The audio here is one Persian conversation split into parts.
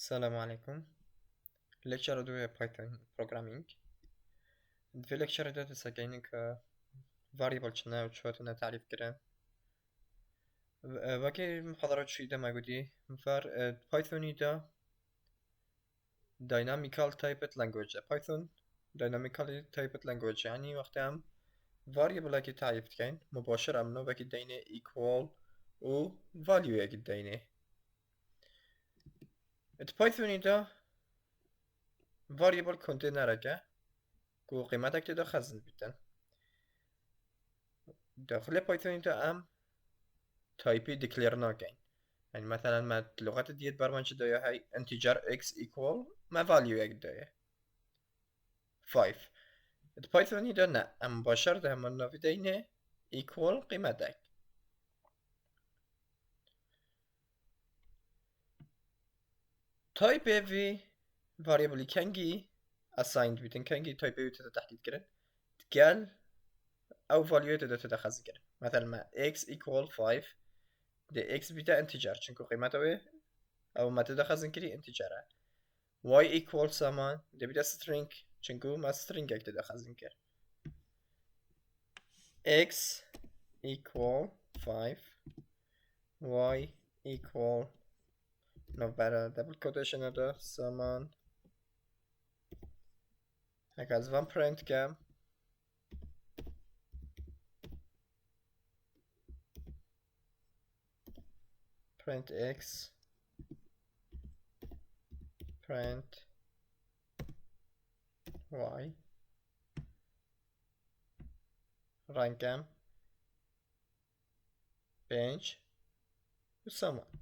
السلام عليكم. lecture دوی Python programming. في lecture ده تساقينك variable چنه و چوتنا تعريف كرن. وكي محاضرات شوي ده ما قدي فار Python ده dynamical typed language. Python dynamically typed language يعني وقتی هم variable اگه تعریف کن مباشر امنو وكي دينه equal و value اگه دينه. Python ده variable container اگه کو قیمتک ده خزن بیتن. داخل بايثون ده ام تايبي ديكلير ناكين. يعني مثلا ما اللغات ديت برمجة دايا هاي integer x equal ما value يك دايا 5. بايثون ده نا مباشر ده هم نافدينه equal قيمتك. type في variable كنجي assigned بيتن كنجي type في تحديد كرن تقال او value تتخذ كرن. مثلا ما x equal 5 ده x بيتا integer چونكو قيمته او ما تدخزن كري انتجره. y equal Saman ده بيتا string چونكو ما string اك تدخزن كر. x equal 5 y equal نوبره double quotation ده Saman هكا از وان print كم print x print y رنكم bench و Saman.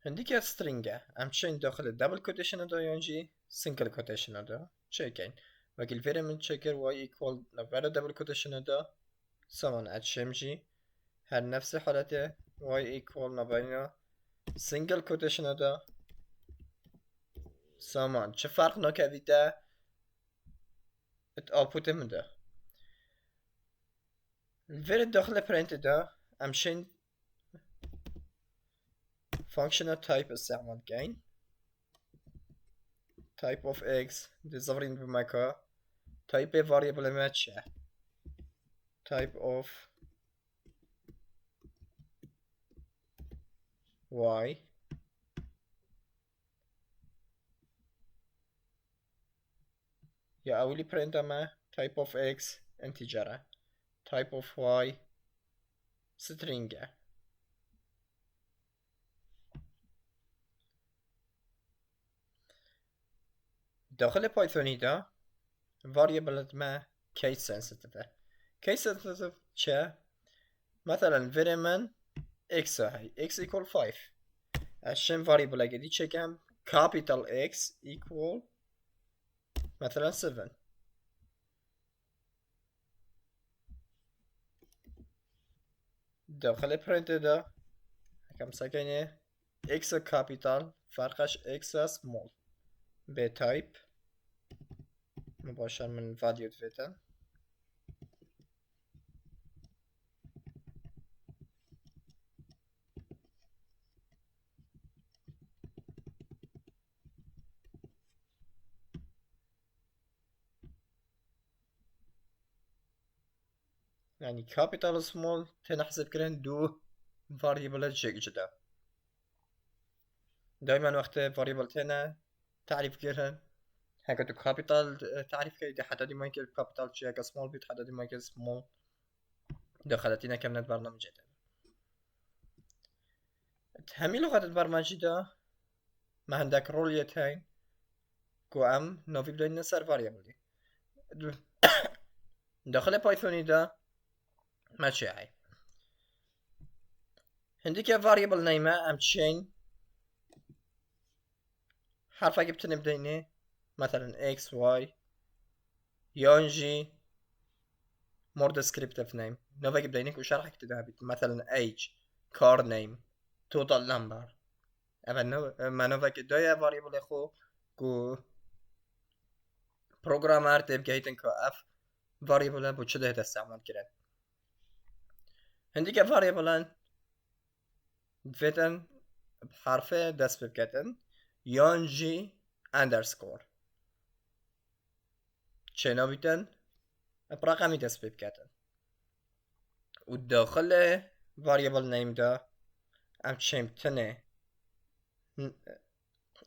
هنديك string همچنین داخل double quotation ده یانجی single quotation ده چکین وكي الفيرمنت تشيكر y equal نوبره double quotation ده Saman اتشمجي هر نفس حالته y equal نباينا single quotation ده Saman چه فرق نکویده ات output مده. الفيرد داخل print ده همچنین functional type استعمال كاين type of x دي ظاهرين بمكا type variable match type of y يا أولي print أما type of x integer type of y string. داخل بايثوني ده variable ما case sensitive. case sensitive چه؟ مثلا variable x هاي x equal 5 عشان variable اگه دي چکم capital X equal مثلا 7. داخل print ده كم سكنه x capital فرقش x small ب type مباشر من value تفيتن يعني capital small تنحسب كرن دو variable جيك جدا. دايما وقت variable تنا تعريف كرن هكا تو capital تعريف كي حددي ما يمكن capital جيك small بيت حددي ما يمكن small دخلتينا كمنت برنامج جدا. همي لغة البرمجة ده ما عندك روليتين كو ام نوفي بدأ نصر variable داخل بايثوني ده ماشي هاي عندك variable نيمة ام تشين حرف اگه بتنی بدينه مثلا x y يونجي more descriptive name نوفا اگه بدينه كو شرح كتده بيت مثلا age car name total number اما ما نوفا اگه دايا variable خو كو programmer تبقى هيتن كو اف variable بو چده استعمال كرن. هندي كفاريبلان دفيتن بحرف دست بكتن يونجي اندرسكور چنا بیتن برقمی دست بکتن و داخل variable name دا ام چمتنه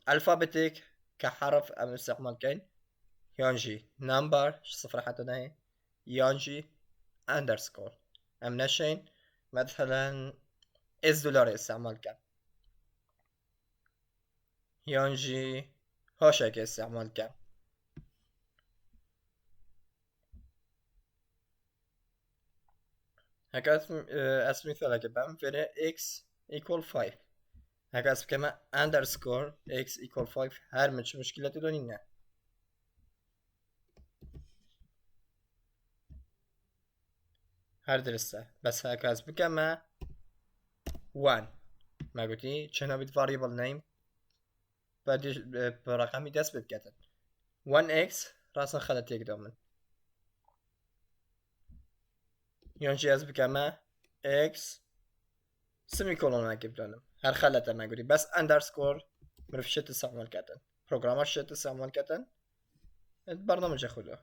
الفابتيك كحرف ام استعمال كاين يونجي نمبر صفر حتى نهي يونجي اندرسكور ام نشين مثلا $، استعمال كان يونجي هاشك استعمال كان هكا اسم مثال كبام فينا x equal 5 هكا اسم كما underscore x equal 5 هر مش مشكلة دونينا هر درسته بس هكا اسم كما 1 ما قلتي چنا بيت variable name بعدش برقمي دست بكتن 1x راسا خلت يك دومن يونجي اسم كما x سيميكولون ما كيبلونم هر خلته ما قولي بس اندرسكور مرف شت استعمال كتن بروجرامر شت استعمال كتن البرنامج خذه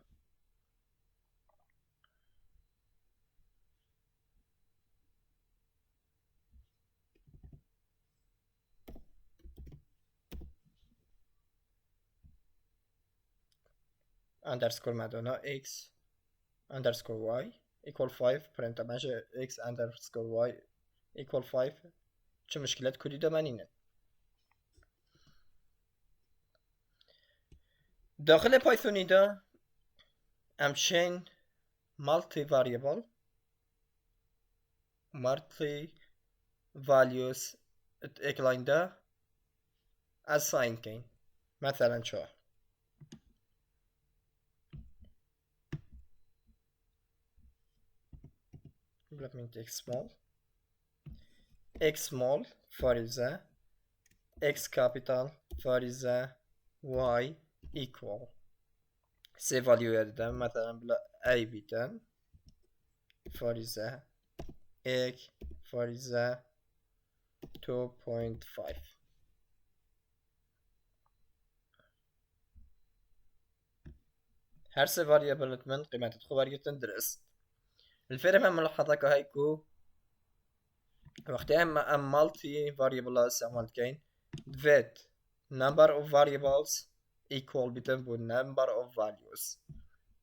اندرسكور مدونا x اندرسكور y equal 5 برنت ماشي x اندرسكور y equal 5 چه مشكلات كودي ده منينه داخل بايثوني ده همچین multi variable multi values اكلاين ده assign كين مثلا شو let me take small x small فارزة x capital فارزة y equal سي فاليو يددم مثلا بلا اي بيتن فارزة x فارزة 2.5 هر سه فاريبل من قيمة الخبرية تندرس الفرق من ملاحظك هيكو وقتی ام مالتي variable استعمال كين دفت number of variables equal بيتن بو number of values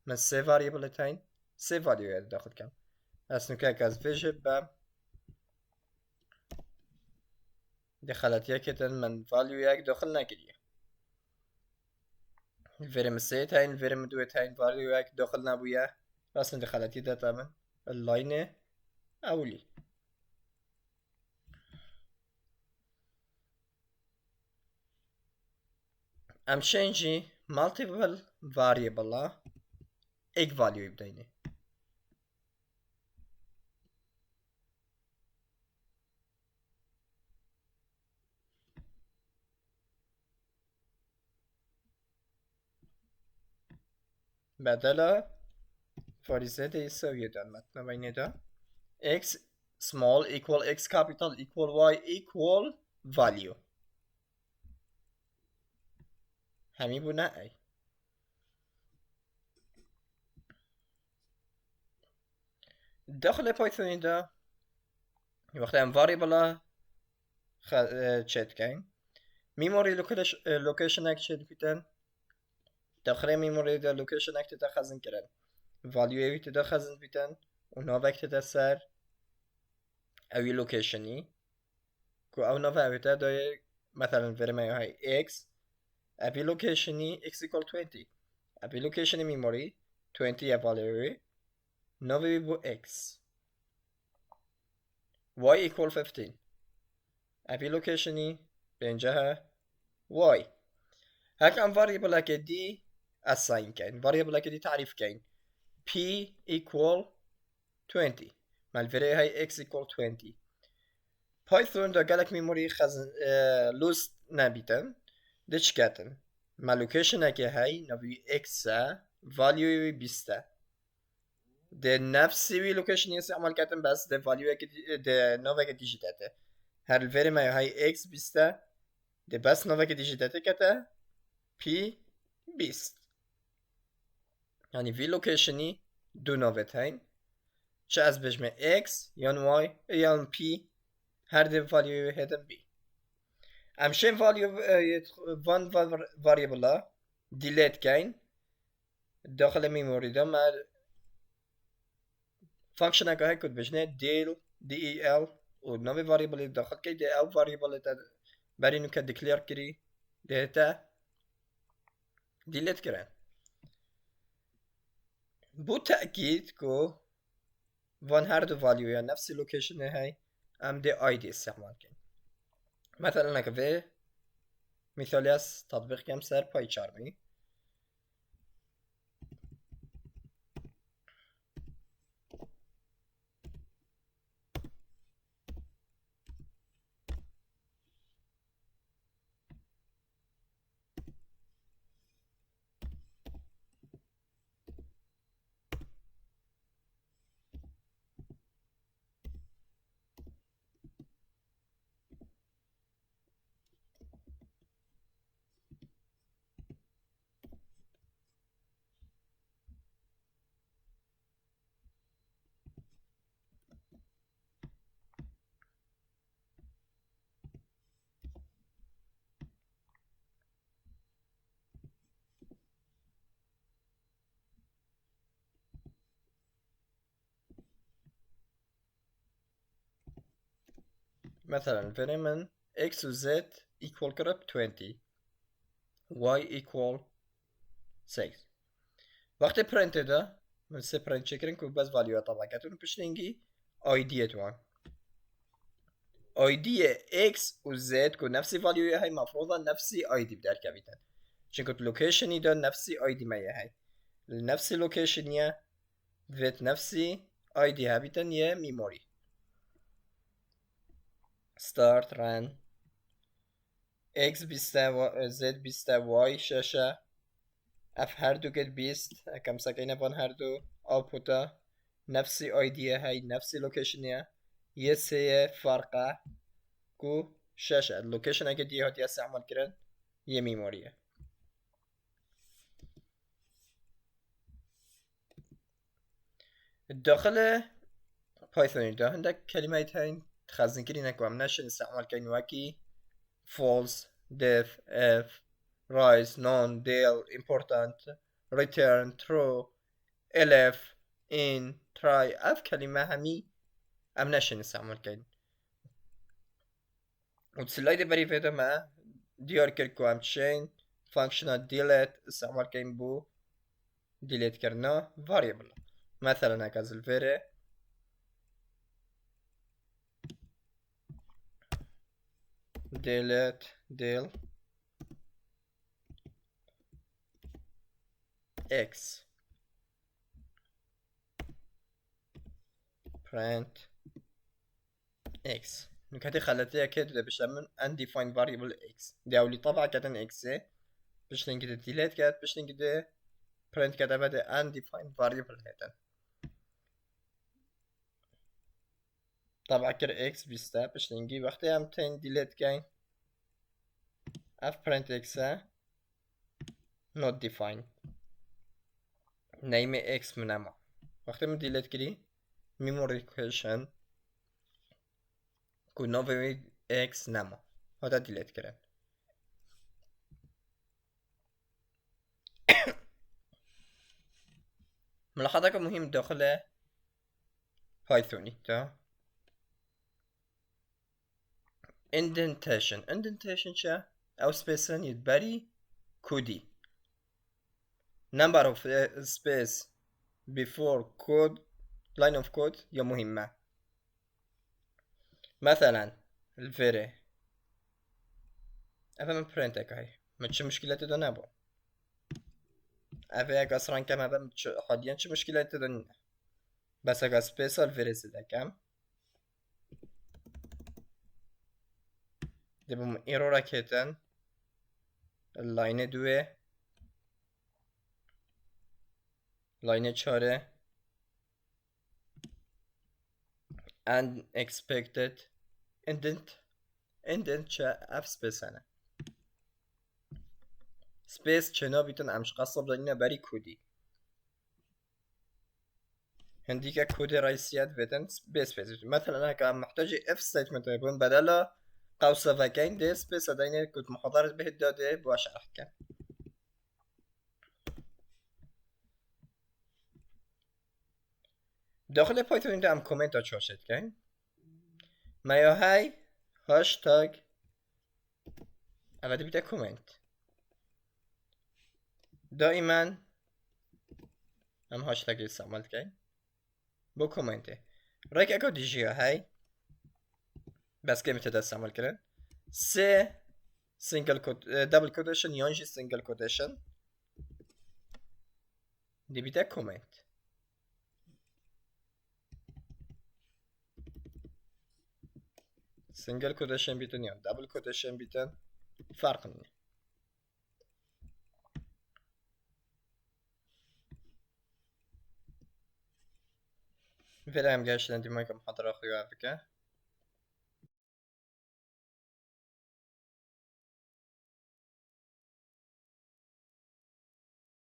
من سه variable تين سه value يد داخل كم اسنو كاكاز فيجب بام دخلت يكتن من value يك داخل ناكريه الفرق من سه تين الفرق من دو تين value يك داخل نابويا راسن دخلت يدا تامن اللاينه اولي ام changing multiple variable एक value يبدأيني بدل فريزة يساوي ده المتن بين ده x small equal x capital equal y equal value همي بناء داخل بايثون ده وقت ام variable چت كاين memory location اكشن بيتن داخل memory ده location اكت ده خزن كرن value ايت ده خزن بيتن و نوفكت ده سر اوي لوكيشني كو او نوفكت ده مثلا فرما هاي x ابي لوكيشني x equal 20 ابي لوكيشني memory 20 يا value نوفي بو x y equal 15 ابي لوكيشني بينجها y هكا ام variable هكا دي assign كاين variable هكا دي تعريف كاين p equal 20 مع الفري هاي x equal 20 بايثون دا قالك ميموري خزن لوست نابيتن ديش كاتن مع لوكيشن هكا هاي نبي x value بيستا ده نفسی وی لوکیشن استعمال کردن بس ده والیو ده نوع که دیجیتاته هر الفيري ما هاي اكس بيستا ده بس نوع که دیجیتاته کته پی بیست يعني في لوكيشني دو نوفت هين چه از بجمع x یان y یان p هر دو فالیو هدن بی امشین فالیو وان واریبل دیلیت کن داخل میموری دا ما فانکشن اگه های کد بجنه دیل del و نوی واریبل داخل که دی او واریبل تا برای نو که دکلیر کری دیتا دیلیت کرن بو تأكيد كو وان هر دو فاليو یا نفس لوكيشن هاي ام دي اي دي استعمال كن مثلا انا في مثال تطبيق كم سر بايچارمي مثلا في من x و z equal كرب 20 y equal 6 وقتی پرنت ده من سه پرنت چکرین که بس والیو طبعا کتون پشتنگی id توان id x و z که نفسی والیوی های مفروضا نفسی id بدر کبیتن چون که لوکیشنی ده نفسی id مایه های نفسی لوکیشنیه ویت نفسی id هبیتن یه میموری start run x بیسته و z بیسته y ششه اف هر دو گت بیست کم سکینه بان هر دو آوتپوتا نفسی آیدیه های نفسی لوکیشنیه یه سه فرقه کو ششه اللوکیشن اگه دیه هاتی استعمال کرد یه میموریه داخل بايثون ده عندك كلمات هاي تخزن كري نكو عم نشن استعمال كاين واكي false def if rise non del important return true elif in try اف كلمة همي عم نشن استعمال كاين وتسلايد بري فيدا ما ديار كركو عم تشين functional delete استعمال كاين بو delete كرنا variable مثلا هكذا الفيري delete del x print x نكاتي خلتها كده باش من undefined variable x دي اولي طبعا كاتن x باش نكده delete كات باش نكده print كده بدا undefined variable هيتن طبعا كده x بيستا باش نجي وقتها هم تين delete كاين اف print x not defined name x منما وقتی من delete کردی memory question کو نوی x نما هذا delete کرد ملاحظة مهم داخل بايثوني تا indentation شا او سبيسن يتبري كودي number of space before code line of code يا مهمة مثلا الفيري افهم برنتك هاي ما تشي مشكلة ده نابو افهم قصران كم افهم حاليا تشي مشكلة ده بس اگه سپیس الفيري سده كم دي بوم ايرورا كيتن اللاين دوه لاين چاره unexpected indent چه اف سپیس هنه سپیس چنا بیتن امش قصب دانینا بری کودی هندي كود رئيسيات بدن بسبيس مثلا هكا محتاج اف ستيتمنت يكون بدل قوس فاكين دي سبيس هداين كنت محاضرة به الدادة بواش أحكام داخل بايثون اینجا هم کامنت ها چاشد کن مایا های هاشتاگ اولی بیده کامنت دائما هم هاشتاگ استعمال کن بو کامنته رایک اگه دیجی های بس که میتونید استعمال کرن سه سینگل کود دبل کودشن یانجی سینگل کودشن دی بیده کامنت سنجل كوتيشن بيتن يعني دبل كوتيشن بيتن فرق منه فيلم جاش لندي مايكا محاضرة أخويا بك